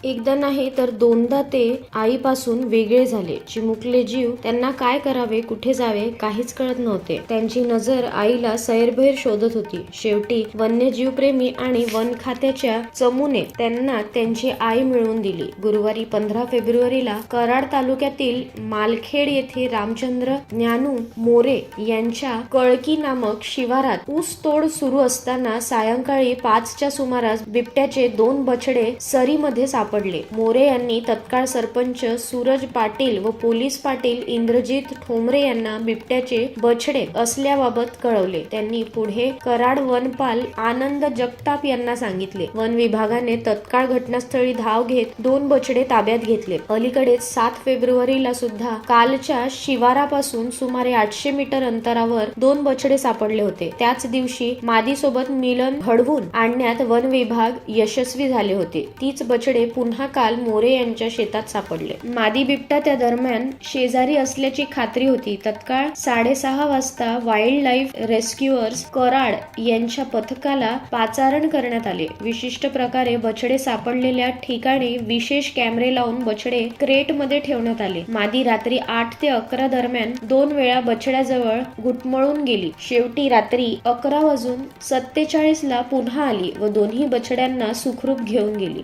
एकदा नाही तर दोनदा ते आईपासून वेगळे झाले. चिमुकले जीव त्यांना काय करावे, कुठे जावे काहीच कळत नव्हते. त्यांची नजर आईला सैरभैर शोधत होती. शेवटी वन्यजीवप्रेमी आणि वन खात्याच्या चमूने त्यांना त्यांची आई मिळवून दिली. गुरुवारी 15 फेब्रुवारीला कराड तालुक्यातील मालखेड येथे रामचंद्र ज्ञानू मोरे यांच्या कळकी नामक शिवारात ऊस तोड सुरू असताना सायंकाळी 5च्या सुमारास बिबट्याचे 2 बछडे सरीमध्ये सापडले. मोरे यांनी तत्काळ सरपंच सूरज पाटील व पोलीस पाटील इंद्रजित ठोंबरे यांना बिबट्याचे बछडे असल्याबाबत कळवले. त्यांनी पुढे कराड वनपाल आनंद जगताप यांना सांगितले. वन विभागाने तत्काळ घटनास्थळी धाव घेत 2 बछडे ताब्यात घेतले. अलीकडेच 7 फेब्रुवारीला सुद्धा कालच्या शिवारापासून सुमारे 800 मीटर अंतरावर 2 बछडे सापडले होते. त्याच दिवशी मादीसोबत मिलन घडवून आणण्यात वन विभाग यशस्वी झाले होते. तीच बछडे पुन्हा काल मोरे यांच्या शेतात सापडले. मादी बिबटा त्या दरम्यान शेजारी असल्याची खात्री होती. तत्काळ 6:30 वाजता वाईल्ड लाईफ रेस्क्युअर्स कराड यांच्या पथकाला पाचारण करण्यात आले. विशिष्ट प्रकारे बछडे सापडलेल्या ठिकाणी विशेष कॅमेरे लावून बछडे क्रेट मध्ये ठेवण्यात आले. मादी रात्री 8 ते 11 दरम्यान 2 वेळा बछड्याजवळ घुटमळून गेली. शेवटी रात्री 11:47 ला पुन्हा आली व दोन्ही बछड्यांना सुखरूप घेऊन गेली.